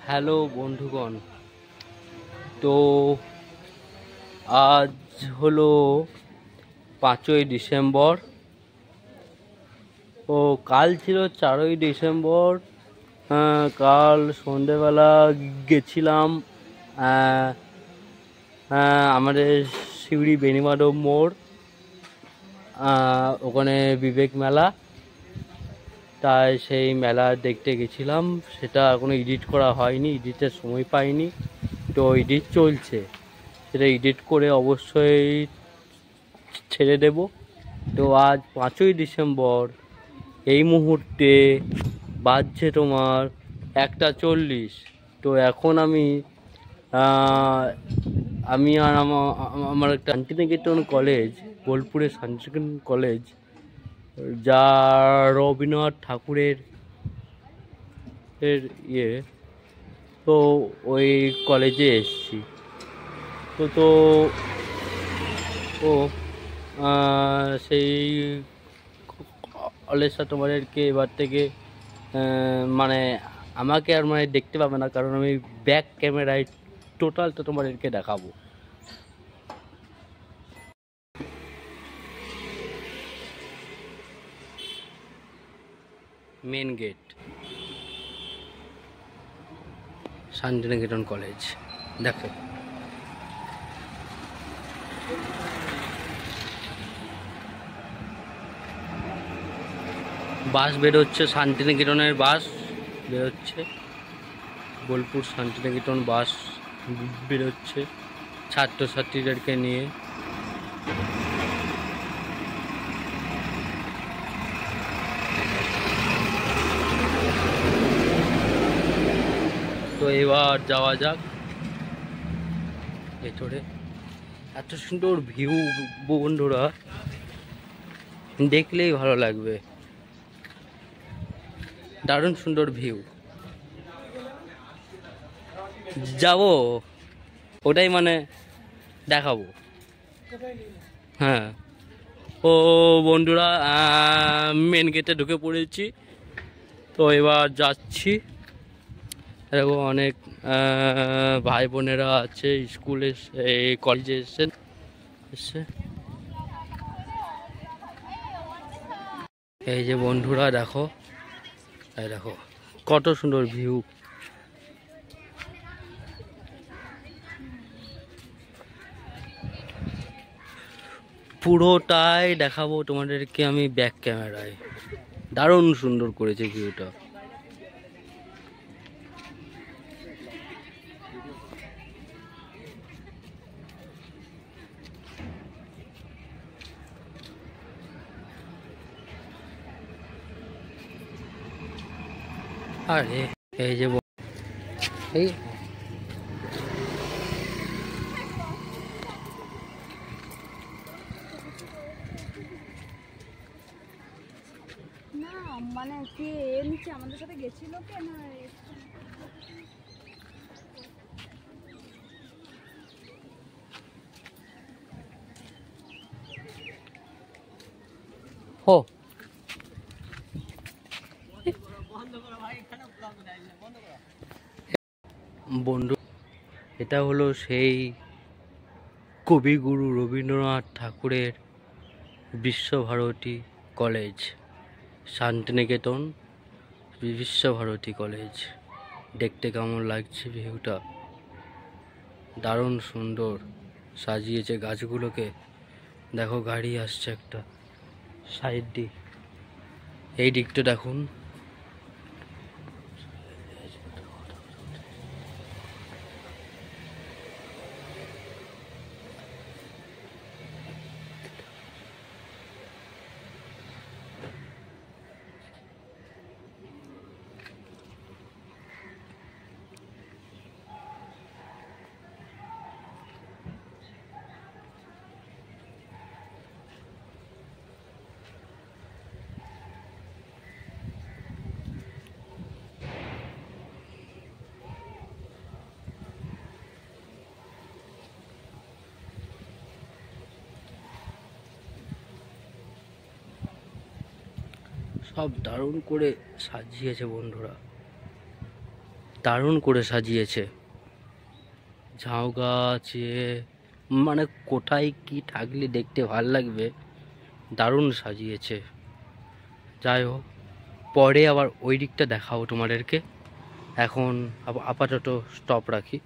Hello বন্ধুগণ, তো আজ হলো 5ই ডিসেম্বর ও কাল ছিল 4ই ডিসেম্বর। কাল সন্ধেবেলা গেছিলাম আমাদের শিউড়ি বেনিমাধব মোড়, ওখানে বিবেক মেলা, তাই সেই মেলা দেখতে গেছিলাম। সেটা এখনো এডিট করা হয়নি, এডিটের সময় পাইনি, তো এডিট চলছে। সেটা এডিট করে অবশ্যই ছেড়ে দেব। তো আজ 5ই ডিসেম্বর, এই মুহূর্তে বাজছে তোমার 1:40। তো এখন আমি আর আমার একটা শান্তিনিকেতন কলেজ, বোলপুরের শান্তিনিকেতন কলেজ, যা রবীন্দ্রনাথ ঠাকুরের ইয়ে, তো ওই কলেজে এসেছি। তো ও সেই কলেজটা তোমাদেরকে এবার থেকে মানে আমাকে আর দেখতে পাবে না, কারণ আমি ব্যাক ক্যামেরায় টোটালটা তোমাদেরকে দেখাবো। Main gate, Shantiniketan college. দেখো, বাস বেরোচ্ছে, শান্তিনিকেতনের বাস বেরোচ্ছে, বোলপুর শান্তিনিকেতন বাস বেরোচ্ছে ছাত্রছাত্রীদেরকে নিয়ে। তো এবার যাওয়া যাক ভেতরে। এত সুন্দর ভিউ বন্ধুরা, দেখলেই ভালো লাগবে। দারুণ সুন্দর ভিউ। যাবো, ওটাই দেখাবো। হ্যাঁ, ও বন্ধুরা, মেন গেটে ঢুকে পড়েছি। তো এবার যাচ্ছি। দেখো, অনেক ভাই বোনেরা আছে, স্কুলে কলেজে এসে। এই যে বন্ধুরা দেখো, এই দেখো কত সুন্দর ভিউ। পুরোটাই দেখাবো তোমাদেরকে আমি ব্যাক ক্যামেরায়। দারুণ সুন্দর করেছে ভিউটা। আরে এই যে এই না, মানে কে এমনি আমাদের সাথে গেছিল কে না? হো বন্ধু, এটা হলো সেই কবিগুরু রবীন্দ্রনাথ ঠাকুরের বিশ্বভারতী কলেজ, শান্তিনিকেতন বিশ্বভারতী কলেজ। দেখতে কেমন লাগছে ভিউটা? দারুণ সুন্দর সাজিয়েছে গাছগুলোকে। দেখো, গাড়ি আসছে একটা সাইড দিয়ে, এই দিকটা দেখুন। সব দারুণ করে সাজিয়েছে বন্ধুরা। দারুণ করে সাজিয়েছে। ঝাউ গাছ মানে কোথায় কি থাকলে দেখতে ভাল লাগবে, দারুণ সাজিয়েছে। যাই হোক, পরে আবার ওই দিকটা দেখাবো তোমাদেরকে। এখন আপাতত স্টপ রাখি।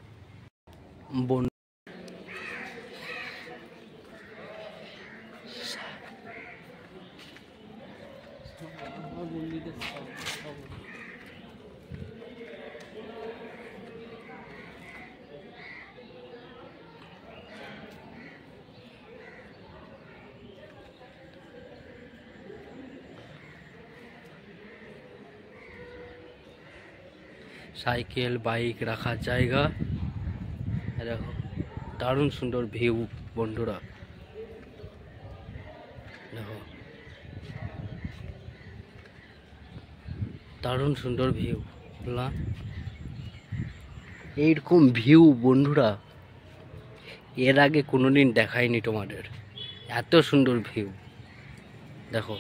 সাইকেল বাইক রাখার জায়গা, দেখো দারুণ সুন্দর ভিউ বন্ধুরা। দেখো দারুণ সুন্দর ভিউ না, এইরকম ভিউ বন্ধুরা এর আগে কোনোদিন দেখায়নি তোমাদের, এত সুন্দর ভিউ। দেখো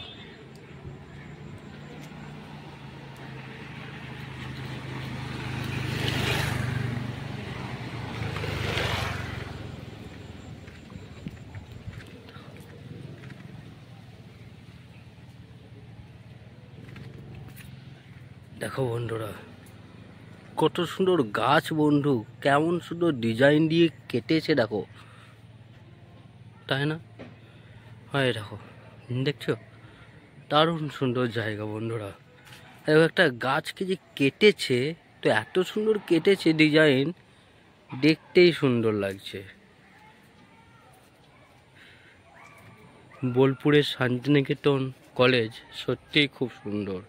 দেখো বন্ধুরা কত সুন্দর গাছ বন্ধু, কেমন সুন্দর ডিজাইন দিয়ে কেটেছে দেখো, তাই না? হয় দেখো, দেখছো দারুণ সুন্দর জায়গা বন্ধুরা। একটা গাছকে যে কেটেছে, তো এত সুন্দর কেটেছে ডিজাইন, দেখতেই সুন্দর লাগছে। বোলপুরের শান্তিনিকেতন কলেজ সত্যিই খুব সুন্দর।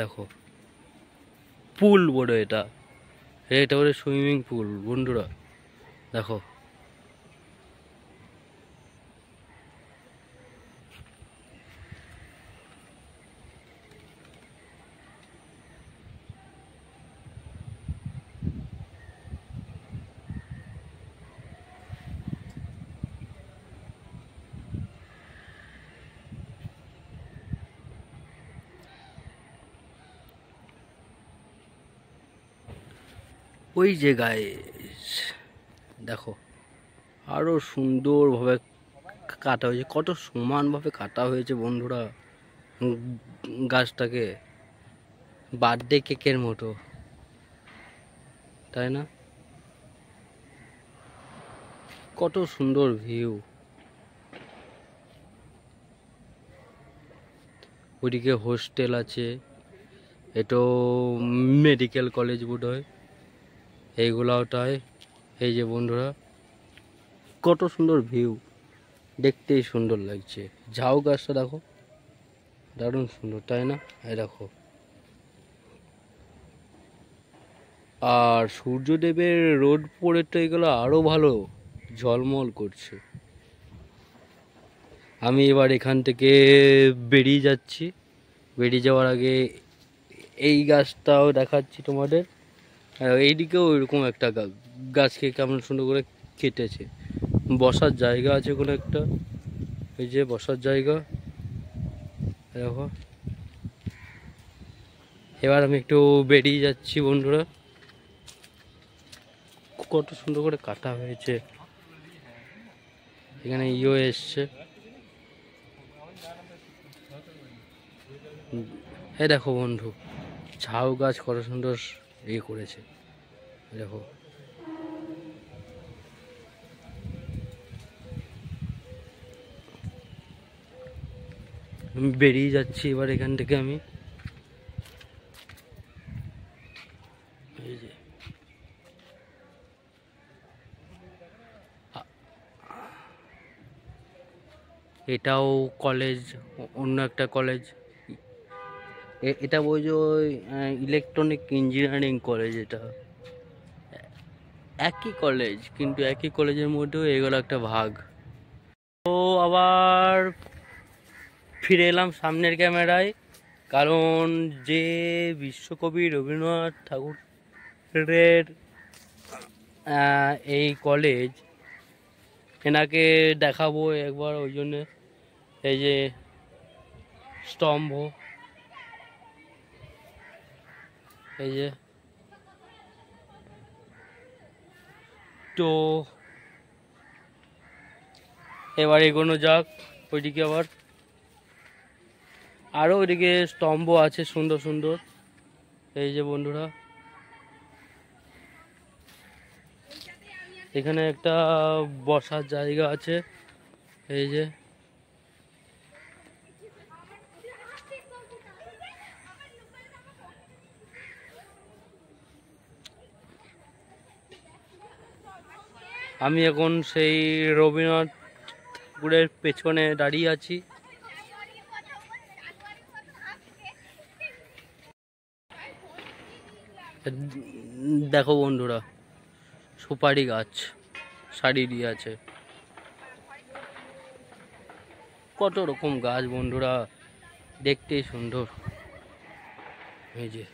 দেখো পুল বড়, এটা এটা বলে সুইমিং পুল বন্ধুরা। দেখো ওই জায়গায় দেখো আরো সুন্দরভাবে কাটা হয়েছে, কত সমানভাবে কাটা হয়েছে বন্ধুরা গাছটাকে, বার্থডে কেকের মতো, তাই না? কত সুন্দর ভিউ। ওইদিকে হোস্টেল আছে, এটো মেডিকেল কলেজ বোধ হয়, এইগুলাওটাই। এই যে বন্ধুরা কত সুন্দর ভিউ, দেখতেই সুন্দর লাগছে। ঝাউ গাছটা দেখো দারুণ সুন্দর, তাই না? এই দেখো, আর সূর্যদেবের রোদ পড়ে তো এগুলো আরো ভালো ঝলমল করছে। আমি এবার এখান থেকে বেরিয়ে যাচ্ছি, বেরিয়ে যাওয়ার আগে এই গাছটাও দেখাচ্ছি তোমাদের। এইদিকেও এরকম একটা গাছকে কেমন সুন্দর করে কেটেছে, বসার জায়গা আছে কোনো একটা, এই যে বসার জায়গা দেখো। এবার আমি একটু বেরিয়ে যাচ্ছি বন্ধুরা, কত সুন্দর করে কাটা হয়েছে, এখানে ইও এসছে। এই দেখো বন্ধু ঝাউ গাছ কত সুন্দর ইয়ে করেছে, দেখো। বেরিয়ে যাচ্ছি এবার এখান থেকে আমি। এই যে এটাও কলেজ, অন্য একটা কলেজ, এটা ওই যে ইলেকট্রনিক ইঞ্জিনিয়ারিং কলেজ, এটা একই কলেজ কিন্তু একই কলেজের মধ্যেও এগুলো একটা ভাগ। তো আবার ফিরে এলাম সামনের ক্যামেরায়, কারণ যে বিশ্বকবি রবীন্দ্রনাথ ঠাকুরের এই কলেজ, এনাকে দেখাবো একবার, ওই জন্যে এই যে স্তম্ভ, এই যে, তো এবার এগোনো যাক ওইদিকে। আবার আরো ওইদিকে স্তম্ভ আছে সুন্দর সুন্দর। এই যে বন্ধুরা, এখানে একটা বসার জায়গা আছে। এই যে, আমি এখন সেই রবীন্দ্রনাথ ঠাকুরের পেছনে দাঁড়িয়ে আছি। দেখো বন্ধুরা, সুপারি গাছ সারি দিয়ে আছে, কত রকম গাছ বন্ধুরা, দেখতেই সুন্দর। এই যে,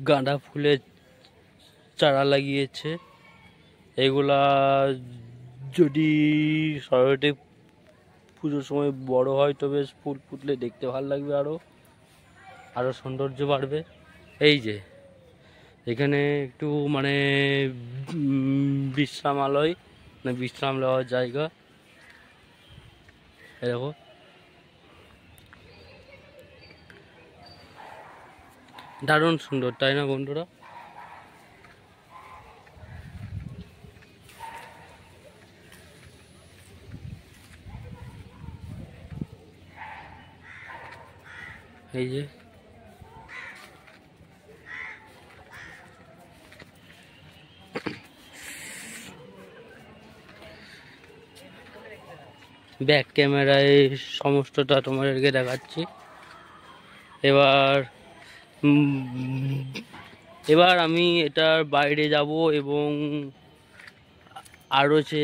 গাঁদা ফুলের চারা লাগিয়েছে। এগুলা যদি সরস্বতী পুজোর সময় বড় হয় তো বেশ ফুল ফুটলে দেখতে ভালো লাগবে, আরো সৌন্দর্য বাড়বে। এই যে, এখানে একটু মানে বিশ্রামালয়, মানে বিশ্রাম নেওয়ার জায়গা। দেখো, দারুণ সুন্দর, তাই না বন্ধুরা? এই যে, ব্যাক ক্যামেরায় সমস্তটা তোমাদেরকে দেখাচ্ছি। এবার এবার আমি এটার বাইরে যাব এবং আরও যে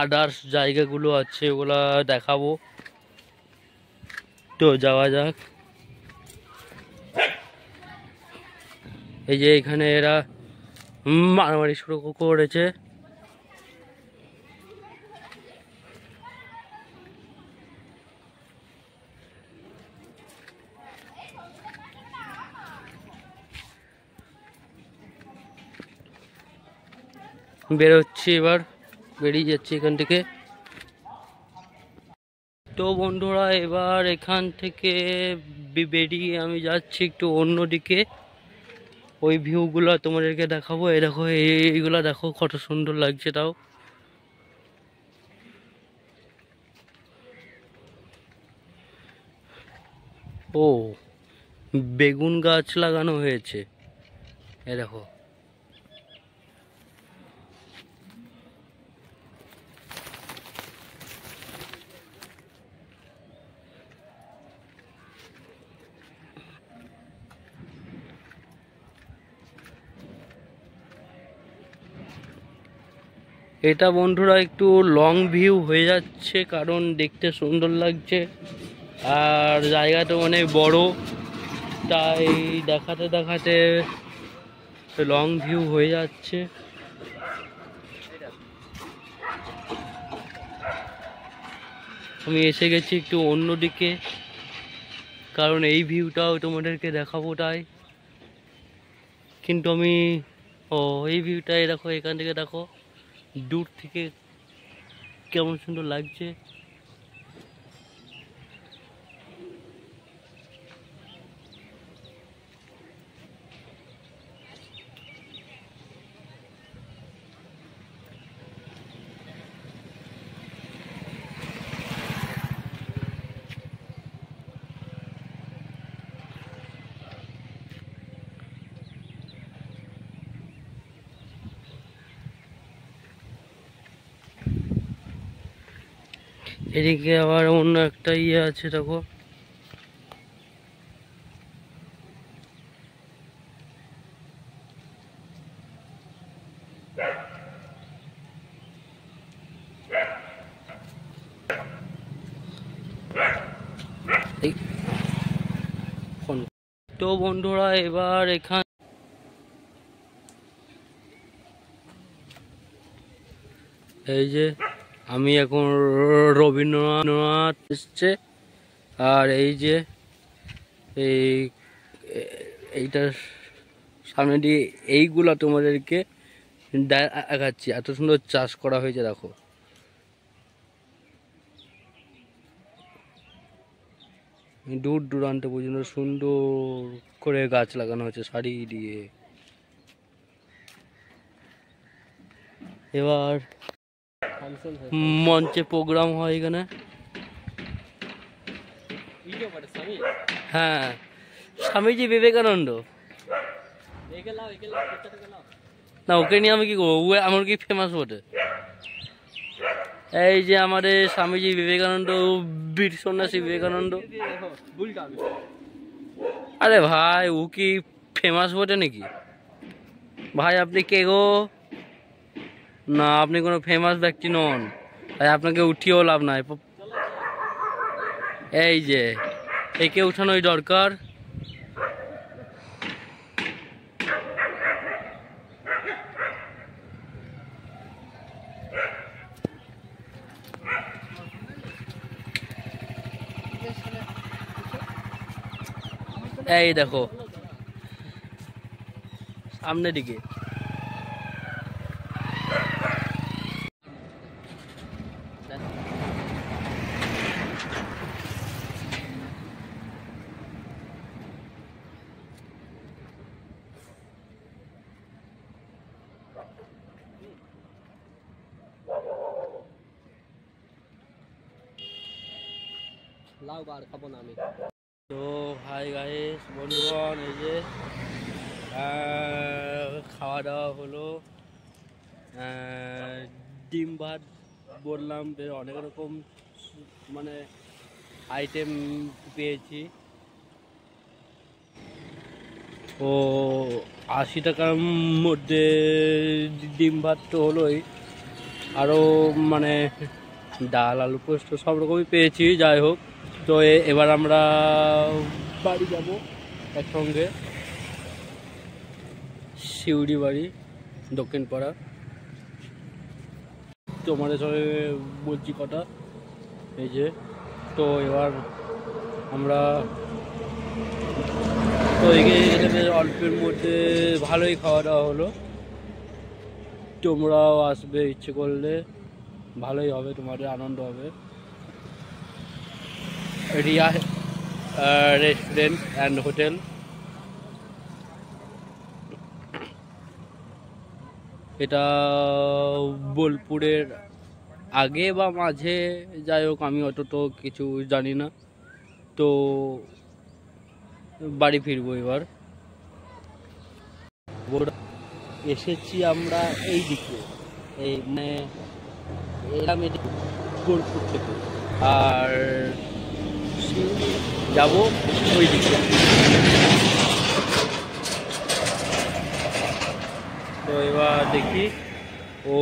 আদার্স জায়গাগুলো আছে ওগুলা দেখাবো। তো যাওয়া যাক। এই যে, এখানে এরা মারামারি শুরু করেছে। বেরোচ্ছি, এবার বেরিয়ে যাচ্ছি এখান থেকে। তো বন্ধুরা, এবার এখান থেকে বেরিয়ে আমি যাচ্ছি একটু অন্যদিকে, ওই ভিউগুলো তোমাদেরকে দেখাবো। এই দেখো, এইগুলা দেখো কত সুন্দর লাগছে। তাও ও, বেগুন গাছ লাগানো হয়েছে, এ দেখো। এটা বন্ধুরা একটু লং ভিউ হয়ে যাচ্ছে, কারণ দেখতে সুন্দর লাগছে আর জায়গাটা অনেক বড়, তাই দেখাতে দেখাতে লং ভিউ হয়ে যাচ্ছে। আমি এসে গেছি একটু অন্যদিকে, কারণ এই ভিউটাও তোমাদেরকে দেখাবো তাই। কিন্তু আমি এই ভিউটাই দেখো, এখান থেকে দেখো দূর থেকে কেমন সুন্দর লাগছে। এদিকে আবার অন্য একটা ইয়ে আছে দেখো, তো বন্ধুরা এবার এখান এই যে আমি এখন রবীন্দ্রনাথ এসছে, আর এই যে এইটার সামনে দিয়ে এইগুলা তোমাদেরকে দেখাচ্ছি। এত সুন্দর চাষ করা হয়েছে দেখো। দূর দূরান্ত পর্যন্ত সুন্দর করে গাছ লাগানো হয়েছে সারি দিয়ে। এবার মঞ্চে প্রোগ্রাম হয় এখানে। হ্যাঁ, স্বামীজি বিবেকানন্দ। না, ওকে নিয়ে আমি কি করবো? ও আমার কি ফেমাস বটে। এই যে আমাদের স্বামীজি বিবেকানন্দ, বীর সন্ন্যাসী বিবেকানন্দ। আরে ভাই, ও কি ফেমাস বটে নাকি? ভাই আপনি কে গো? না, আপনি কোনো ফেমাস ব্যক্তি নন, তাই আপনাকে উঠিয়েও লাভ নাই। এই যে একে উঠানোই দরকার। এই দেখো সামনের দিকে। লাউ বার খাবো না আমি। তো হাই গাইস, বন্ধুগণ, এই যে খাওয়া দাওয়া হলো। ডিম ভাত বললাম, বেশ অনেক রকম মানে আইটেম পেয়েছি। ও 80 টাকার মধ্যে ডিম ভাত তো হলোই, আরও মানে ডাল, আলু পোস্ত সব রকমই পেয়েছি। যাই হোক, তো এবার আমরা বাড়ি যাব একসঙ্গে, শিউড়ি বাড়ি, দক্ষিণ পাড়া। তোমাদের সঙ্গে বলছি কথা। এই যে তো এবার আমরা তো এখানে অল্পের মধ্যে ভালোই খাওয়া দাওয়া হলো। তোমরাও আসবে ইচ্ছে করলে, ভালোই হবে, তোমাদের আনন্দ হবে। Riya restaurant and hotel. এটা বোলপুরের আগে বা মাঝে, যাই হোক আমি অত তো কিছু জানি না। তো বাড়ি ফিরবো এবার। এসেছি আমরা এই দিকে, এই মানে এলাম বোলপুর থেকে, আর যাব ওই দিকে। তো এবার দেখি ও